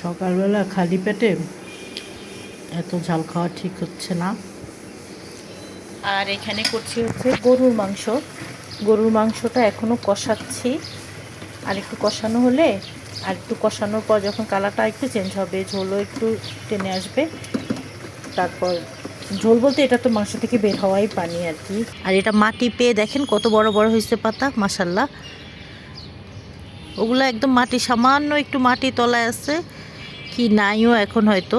সকালবেলা খালি পেটে এত ঝাল খাওয়া ঠিক হচ্ছে না। আর এখানে করছি হচ্ছে গরুর মাংস। গরুর মাংসটা এখনও কষাচ্ছি, আর একটু কষানো হলে, আর একটু কষানোর পর যখন কালারটা একটু চেঞ্জ হবে, ঝোলও একটু টেনে আসবে, তারপর ঝোল বলতে এটা তো মাংস থেকে বের হওয়াই পানি আর কি। আর এটা মাটি পেয়ে দেখেন কত বড় বড় হয়েছে পাতা, মাশাল্লাহ। ওগুলো একদম মাটি, সামান্য একটু মাটি তলায় আছে, কি নাইও এখন হয়তো।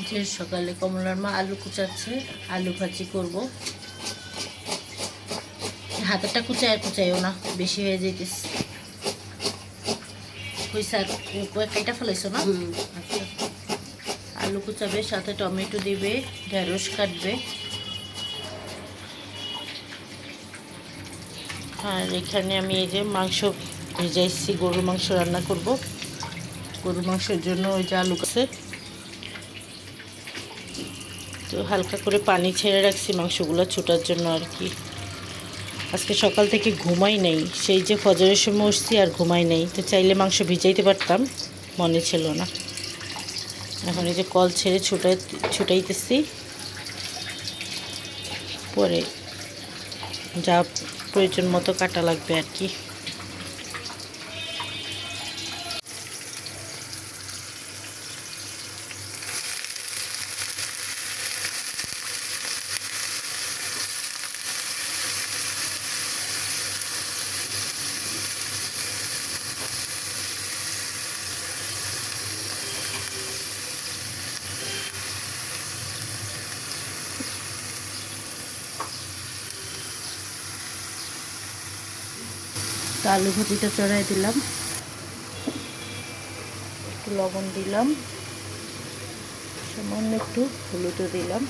যে সকালে কমলার মা আলু কুচাচ্ছে, আলু ভাজি করব। হাতেরটা কুচায় কুচাইও না, বেশি হয়ে যেতেছে। কয়েকটা ফেলাইছো না? আচ্ছা, আলু কুচাবে, সাথে টমেটো দিবে, ঢেঁড়স কাটবে। আর এখানে আমি এই যে মাংস ভেজাইছি, গরুর মাংস রান্না করব। গরুর মাংসের জন্য ওই যে আলু কাছে তো হালকা করে পানি ছেড়ে রাখছি মাংসগুলো ছোটার জন্য আর কি। আজকে সকাল থেকে ঘুমাই নেই, সেই যে ফজরের সময় উঠছি আর ঘুমাই নেই, তো চাইলে মাংস ভিজাইতে পারতাম, মনে ছিল না। এখন এই যে কল ছেড়ে ছুটাইতেছি, পরে যা প্রয়োজন মতো কাটা লাগবে আর কি। তো আলু ভাজিটা চড়াই দিলাম, একটু লবণ দিলাম, সামান্য একটু হলুদও দিলাম।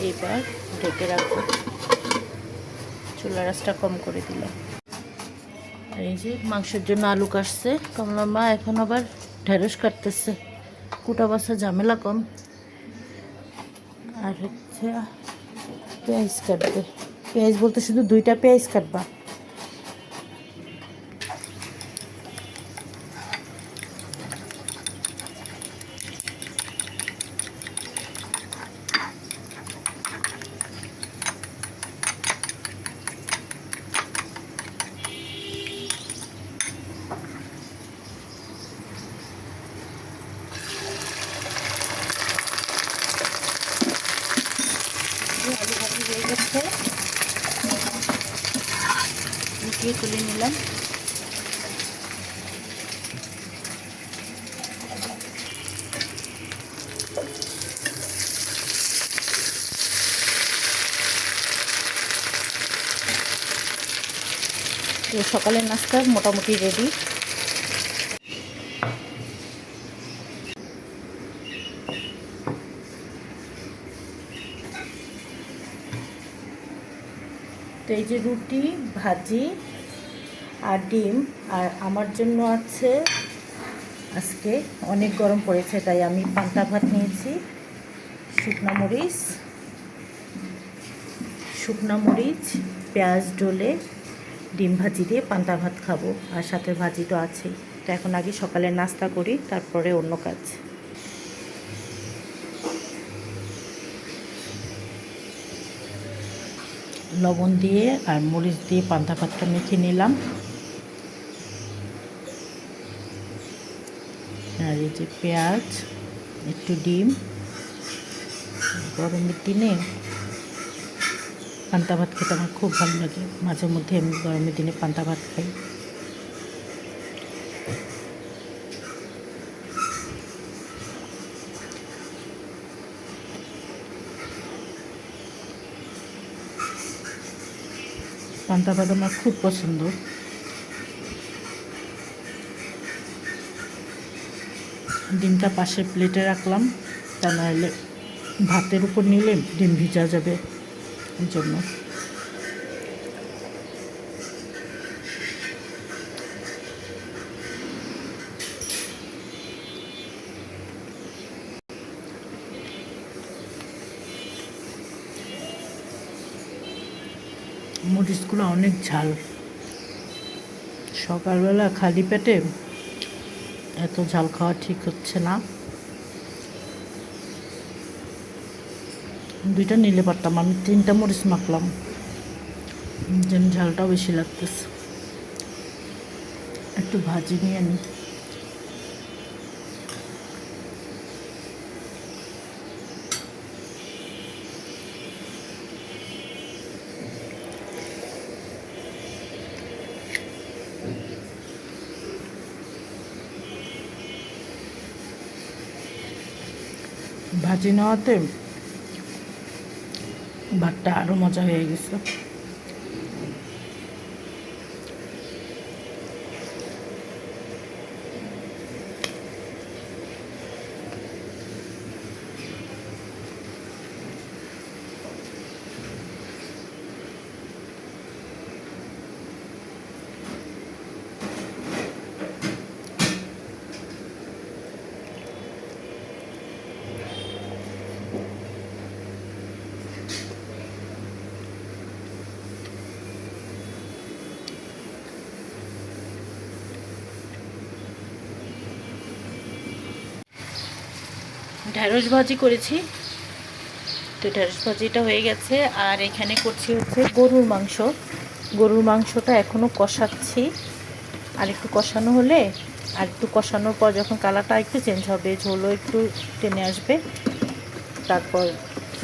এবার ঢেকে রাখবো, চুলার আঁচটা কম করে দিলাম। এই যে মাংসের জন্য আলু কাটছে কমলা মা, এখন আবার ঢেঁড়স কাটতেছে, কুটা বাছা ঝামেলা কম। আর হচ্ছে পেঁয়াজ কাটবে, পেঁয়াজ বলতে শুধু 2টা পেঁয়াজ কাটবা। আলু ভাজি হয়ে গেছে, মিশিয়ে তুলে নিলাম। তো সকালের নাস্তা মোটামুটি রেডি। তো এই যে রুটি, ভাজি আর ডিম, আর আমার জন্য আছে, আজকে অনেক গরম পড়েছে তাই আমি পান্তা ভাত নিয়েছি, শুকনা মরিচ পেঁয়াজ ডলে ডিম ভাজি দিয়ে পান্তা ভাত খাবো, আর সাথে ভাজি তো আছেই। তো এখন আগে সকালে নাস্তা করি, তারপরে অন্য কাজ। লবণ দিয়ে আর মরিচ দিয়ে পান্তা ভাতটা মেখে নিলাম। আর এই যে পেঁয়াজ, একটু ডিম, গরমের দিনে পান্তা ভাত খেতে আমার খুব ভালো লাগে, মাঝে মধ্যে আমি গরমের দিনে পান্তা ভাত খাই। পান্তা ভাত আমার খুব পছন্দ। ডিমটা পাশের প্লেটে রাখলাম, তা নাহলে ভাতের উপর নিলে ডিম ভিজা যাবে, এই জন্য। মরিচগুলো অনেক ঝাল। সকালবেলা খালি পেটে এত ঝাল খাওয়া ঠিক হচ্ছে না। দুইটা নিলে পারতাম, আমি 3টা মরিচ মাখলাম, যেন ঝালটাও বেশি লাগতেছে। একটু ভাজি নিয়ে নিই। ভাজি নেওয়াতে ভাতটা আরও মজা হয়ে গেছে। ঢেঁড়স ভাজি করেছি, তো ঢেঁড়স ভাজিটা হয়ে গেছে। আর এখানে করছি হচ্ছে গরুর মাংস। গরুর মাংসটা এখনও কষাচ্ছি, আর একটু কষানো হলে, আর একটু কষানোর পর যখন কালারটা একটু চেঞ্জ হবে, ঝোলও একটু টেনে আসবে, তারপর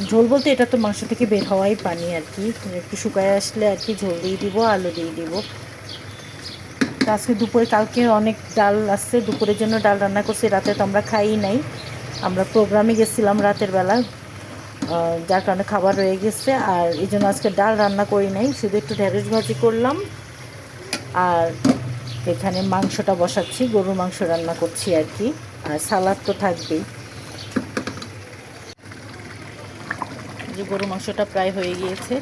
ঝোল বলতে এটা তো মাংস থেকে বের হওয়াই পানি আর কি, একটু শুকায় আসলে আর কি ঝোল দিয়ে দিব, আলু দিয়ে দিব। তো আজকে দুপুরে, কালকে অনেক ডাল আসছে, দুপুরের জন্য ডাল রান্না করছি। রাতে তো আমরা খাই নাই, আমরা প্রোগ্রামে গেছিলাম রাতের বেলা, যার কারণে খাবার রয়ে গেছে। আর এই জন্য আজকে ডাল রান্না করি নাই, শুধু একটু ঢেঁড়স ভাজি করলাম। আর এখানে মাংসটা বসাচ্ছি, গরুর মাংস রান্না করছি আর কি, আর সালাদ তো থাকবেই। যে গরুর মাংসটা প্রায় হয়ে গিয়েছে,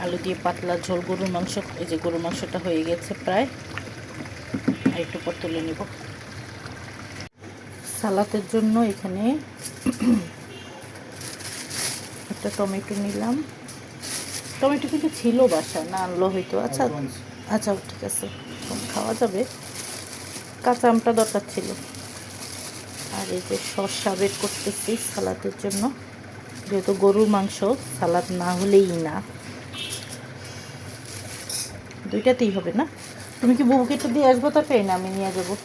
আলু দিয়ে পাতলা ঝোল গরুর মাংস। এই যে গরুর মাংসটা হয়ে গেছে প্রায়, আর একটু পর তুলে নেব। সালাদের জন্য এখানে একটা টমেটো নিলাম। টমেটো কিন্তু ছিল বাসায়, না আনলো হয়তো। আচ্ছা আচ্ছা, ঠিক আছে, খাওয়া যাবে। কাঁচা আমটা দরকার ছিল। আর এই যে শসা বের করতেছি সালাদের জন্য, যেহেতু গরুর মাংস, সালাদ না হলেই না। দুইটাতেই হবে না? তুমি কি বুবুকে একটু দিয়ে আসবো? তারপরে না আমি নিয়ে যাবো।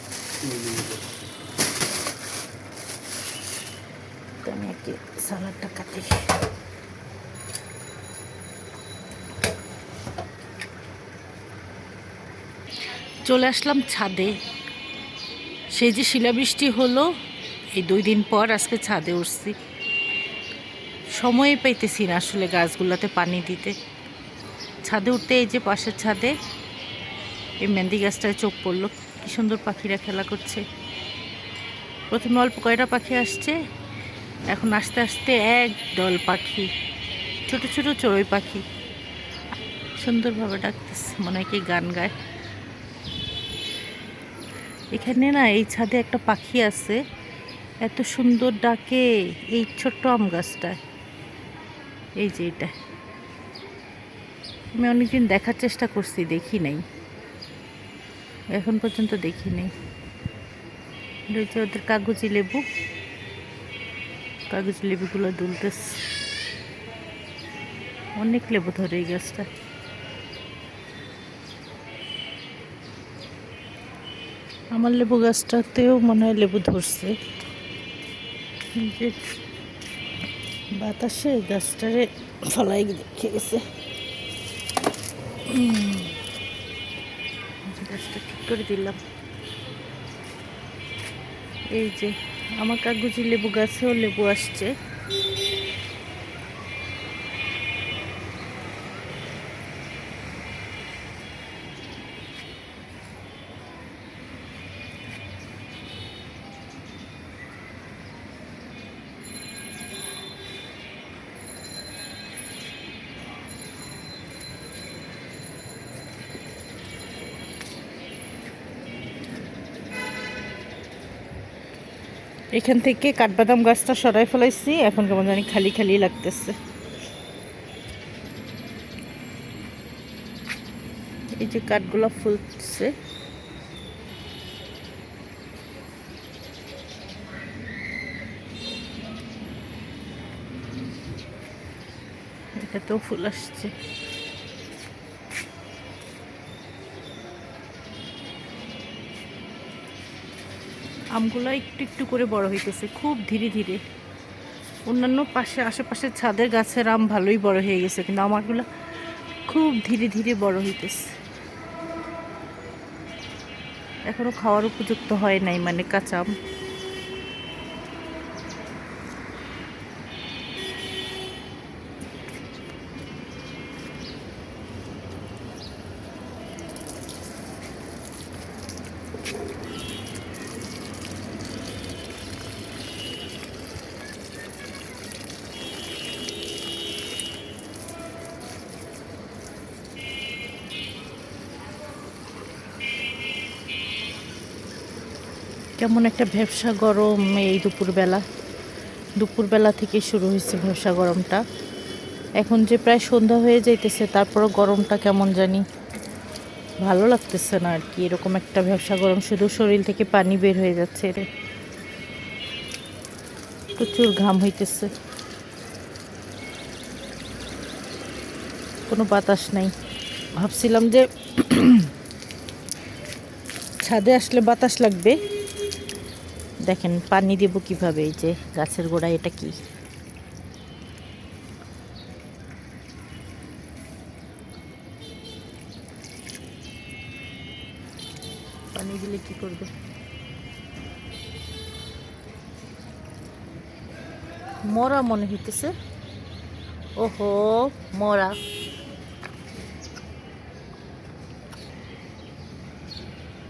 আমি একটি সালাদটা কাটি। চলে আসলাম ছাদে। সেই যে শিলাবৃষ্টি হলো, এই 2 দিন পর আজকে ছাদে উঠছি। সময় পাইতেছি না আসলে গাছগুলোতে পানি দিতে। ছাদে উঠতে, এই যে পাশের ছাদে এই মেহেন্দি গাছটায় চোখ পড়লো, কি সুন্দর পাখিরা খেলা করছে। প্রথমে অল্প কয়টা পাখি আসছে, এখন আস্তে আস্তে এক দল পাখি, ছোট ছোট চড়ুই পাখি সুন্দরভাবে ডাকতেছে, মনে হয় কি গান গায়। এখানে না, এই ছাদে একটা পাখি আছে, এত সুন্দর ডাকে এই ছোট্ট আম গাছটায়। এই যে এটা আমি অনেকদিন দেখার চেষ্টা করছি, দেখি নাই, এখন পর্যন্ত দেখি নাই। রয়েছে ওদের কাগজি লেবু, কাগজি লেবুগুলো দুলতেছে। অনেক লেবু ধরে এই গাছটা। আমার লেবু গাছটাতেও মনে হয় লেবু ধরছে, যে বাতাসে গাছটারে ফলাই দেখে গেছে। গাছটা ঠিক করে দিলাম। এই যে আমার কাগজি লেবু গাছেও লেবু আসছে। এখান থেকে কাঠবাদাম গাছটা সরাই ফেলাইছি, এখন কেমন জানি খালি খালি লাগতেছে। এই যে কাঠগোলাপ ফুলছে, এটাতেও ফুল আসছে। আমগুলো একটু একটু করে বড় হইতেছে খুব ধীরে ধীরে। অন্যান্য আশেপাশের ছাদের গাছের আম ভালোই বড় হয়ে গেছে, কিন্তু আমারগুলো খুব ধীরে ধীরে বড় হইতেছে। এখনো খাওয়ার উপযুক্ত হয় নাই, মানে কাঁচা আম। কেমন একটা ভ্যাপসা গরম এই দুপুরবেলা থেকে শুরু হয়েছে ভ্যাপসা গরমটা। এখন যে প্রায় সন্ধ্যা হয়ে যাইতেছে, তারপরও গরমটা কেমন জানি ভালো লাগতেছে না আর কি। এরকম একটা ভ্যাপসা গরম, শুধু শরীর থেকে পানি বের হয়ে যাচ্ছে রে, প্রচুর ঘাম হইতেছে, কোনো বাতাস নাই। ভাবছিলাম যে ছাদে আসলে বাতাস লাগবে, দেখেন পানি দেব কিভাবে। এই যে গাছের গোড়ায়, এটা কি পানি দিলে কি করবে? মরা মনে হইতেছে। ওহো, মরা।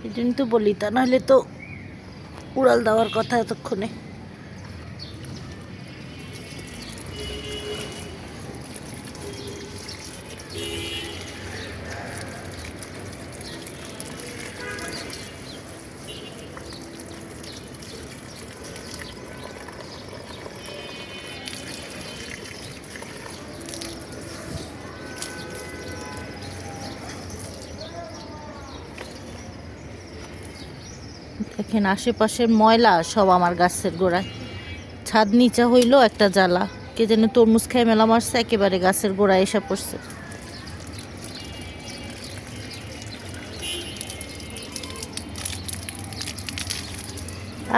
এই জন্য তো বলি, তা নাহলে তো উড়াল দেওয়ার কথা এতক্ষণে। দেখেন আশেপাশের ময়লা সব আমার গাছের গোড়ায়। ছাদ নিচা হইলো একটা জ্বালা, কে যেন তরমুজ খাই মেলা মারছে, একেবারে গাছের গোড়ায় এসে পড়ছে।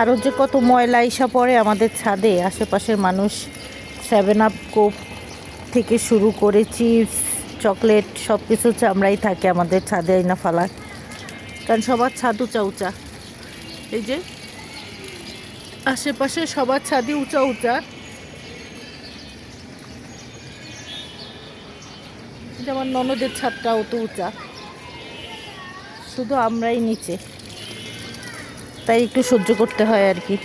আরও যে কত ময়লা এসে পড়ে আমাদের ছাদে। আশেপাশের মানুষ 7 আপ কোক থেকে শুরু করে চিপস, চকলেট সব কিছু চামড়াই থাকে আমাদের ছাদে আইনা ফালার, কারণ সবার ছাদ উঁচা উঁচা। এই যে আশেপাশে সবার ছাদই উঁচা উঁচা, যেমন ননদের ছাদটাও তো উঁচা, শুধু আমরাই নিচে, তাই একটু সহ্য করতে হয় আর কি।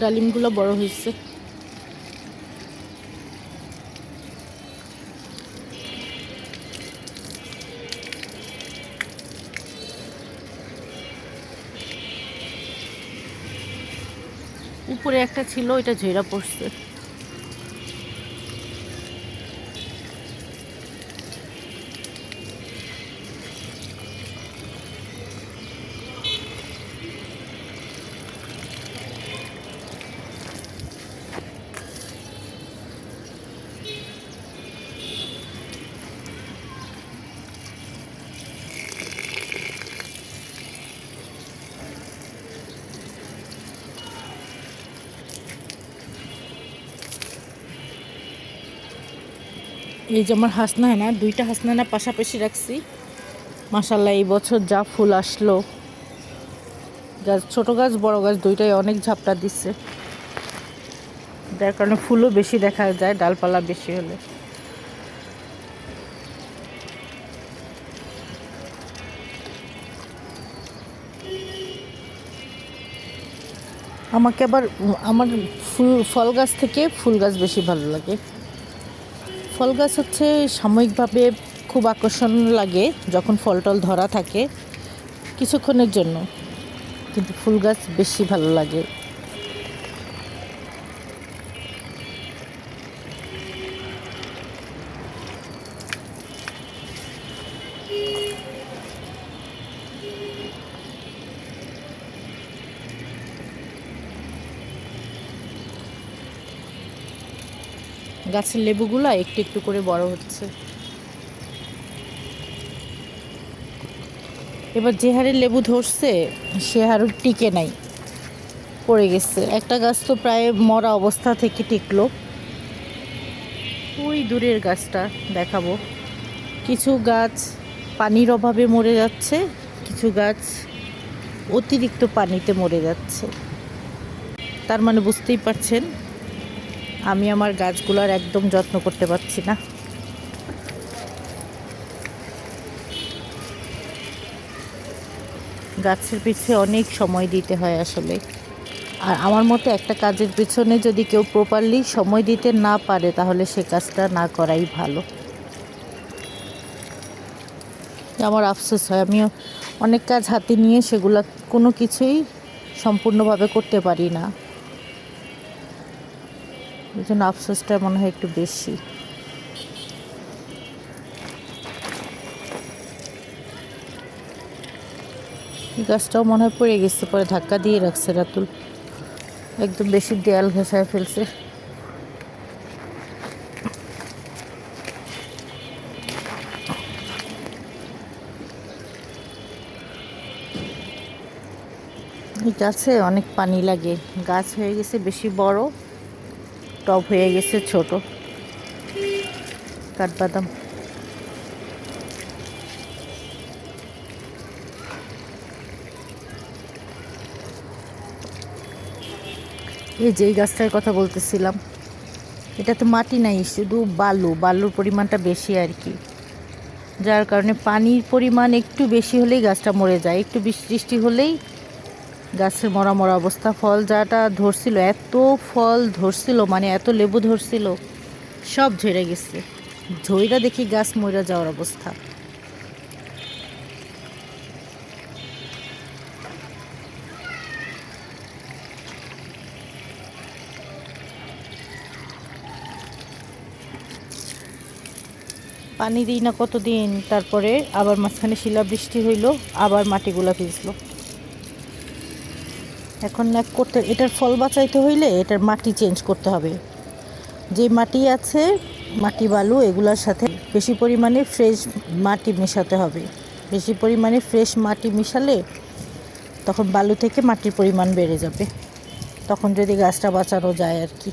ডালিমগুলো বড় হয়েছে। উপরে একটা ছিল, এটা ঝেড়া পড়ছে। এই যে আমার হাসনাহেনা, 2টা হাসনাহেনা পাশাপাশি রাখছি। মাশাআল্লাহ এই বছর যা ফুল আসলো, গাছ ছোট গাছ বড় গাছ দুইটাই অনেক ঝাপটা দিচ্ছে, যার কারণে ফুলও বেশি দেখা যায় ডালপালা বেশি হলে। আমাকে আবার আমার ফল গাছ থেকে ফুল গাছ বেশি ভালো লাগে। ফল গাছ হচ্ছে সাময়িকভাবে খুব আকর্ষণ লাগে যখন ফল টল ধরা থাকে কিছুক্ষণের জন্য, কিন্তু ফুল গাছ বেশি ভালো লাগে। গাছের লেবুগুলো একটু একটু করে বড় হচ্ছে। এবার যে হারে লেবু ধরছে সে হারে টিকে নাই, পড়ে গেছে। একটা গাছ তো প্রায় মরা অবস্থা থেকে টিকলো। ওই দূরের গাছটা দেখাবো। কিছু গাছ পানির অভাবে মরে যাচ্ছে, কিছু গাছ অতিরিক্ত পানিতে মরে যাচ্ছে। তার মানে বুঝতেই পারছেন আমি আমার গাছগুলোর একদম যত্ন করতে পারছি না। গাছের পিছে অনেক সময় দিতে হয় আসলে। আর আমার মতে একটা কাজের পিছনে যদি কেউ প্রপারলি সময় দিতে না পারে তাহলে সে কাজটা না করাই ভালো। আমার আফসোস হয়, আমিও অনেক কাজ হাতে নিয়ে সেগুলো কোনো কিছুই সম্পূর্ণভাবে করতে পারি না। এই জন্য আফসোসটা মনে হয় একটু বেশি। এই গাছটাও মনে হয় পড়ে গেছে, পরে ধাক্কা দিয়ে রাখছে রাতুল, একদম বেশি দেয়াল ঘেঁষায় ফেলছে। এই গাছে অনেক পানি লাগে, গাছ হয়ে গেছে বেশি বড়, টব হয়ে গেছে ছোট। কাঠবাদাম এই যে এই গাছটার কথা বলতেছিলাম, এটা তো মাটি নাই, শুধু বালুর পরিমাণটা বেশি আর কি, যার কারণে পানির পরিমাণ একটু বেশি হলেই গাছটা মরে যায়। একটু বৃষ্টি হলেই গাছের মরা মরা অবস্থা। ফল যাটা ধরছিল, এত ফল ধরছিল, মানে এত লেবু ধরছিল, সব ঝরে গেছে। ঝইরা দেখি গাছ মরে যাওয়ার অবস্থা। পানি দিই না কতদিন, তারপরে আবার মাঝখানে শিলাবৃষ্টি হইলো, আবার মাটিগুলা ভিজলো। এখন না করতে, এটার ফল বাঁচাইতে হইলে এটার মাটি চেঞ্জ করতে হবে। যে মাটি আছে, মাটি বালু এগুলোর সাথে বেশি পরিমাণে ফ্রেশ মাটি মেশাতে হবে। বেশি পরিমাণে ফ্রেশ মাটি মিশালে তখন বালু থেকে মাটির পরিমাণ বেড়ে যাবে, তখন যদি গাছটা বাঁচানো যায় আর কি।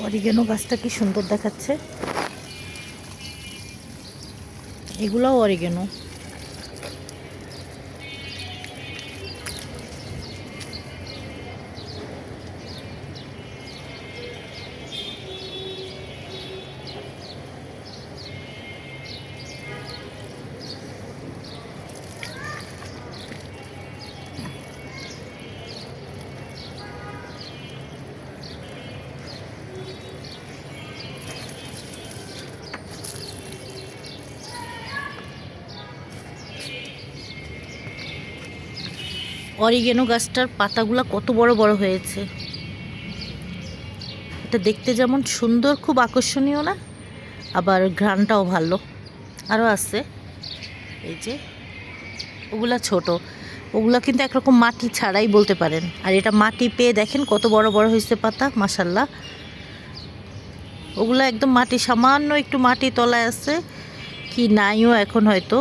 অরিগেনো গাছটা কি সুন্দর দেখাচ্ছে, এগুলাও অরিগেনো। অরিগেনো গাছটার পাতাগুলো কত বড় বড় হয়েছে। এটা দেখতে যেমন সুন্দর, খুব আকর্ষণীয় না, আবার ঘ্রাণটাও ভালো। আরও আছে, এই যে ওগুলা ছোট, ওগুলা কিন্তু একরকম মাটি ছাড়াই বলতে পারেন। আর এটা মাটি পেয়ে দেখেন কত বড় বড় হয়েছে পাতা, মাশাল্লাহ। ওগুলো একদম মাটি, সামান্য একটু মাটি তলায় আছে, কি নাইও এখন, হয়তো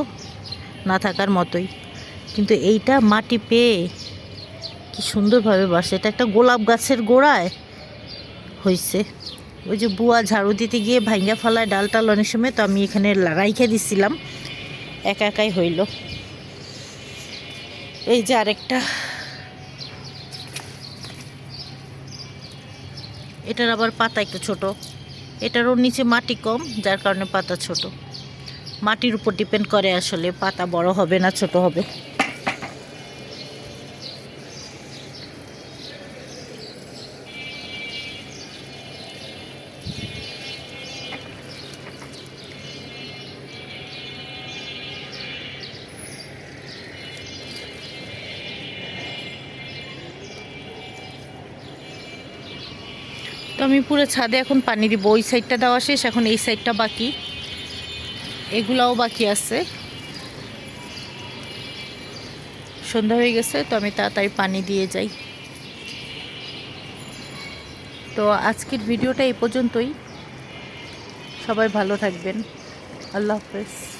না থাকার মতোই। কিন্তু এইটা মাটি পেয়ে কি সুন্দরভাবে বাসে। এটা একটা গোলাপ গাছের গোড়ায় হয়েছে। ওই যে বুয়া ঝাড়ু দিতে গিয়ে ভাঙ্গা ফেলায় ডালটাল অনেক সময়, তো আমি এখানে রাইখে দিছিলাম, একা একাই হইল। এই যে আরেকটা, এটার আবার পাতা একটু ছোট, এটারও নিচে মাটি কম, যার কারণে পাতা ছোট। মাটির উপর ডিপেন্ড করে আসলে পাতা বড় হবে না ছোট হবে। তো আমি পুরো ছাদে এখন পানি দিব। ওই সাইডটা দেওয়া শেষ, এখন এই সাইডটা বাকি, এগুলাও বাকি আছে। সন্ধ্যা হয়ে গেছে, তো আমি তাড়াতাড়ি পানি দিয়ে যাই। তো আজকের ভিডিওটা এই পর্যন্তই। সবাই ভালো থাকবেন। আল্লাহ হাফেজ।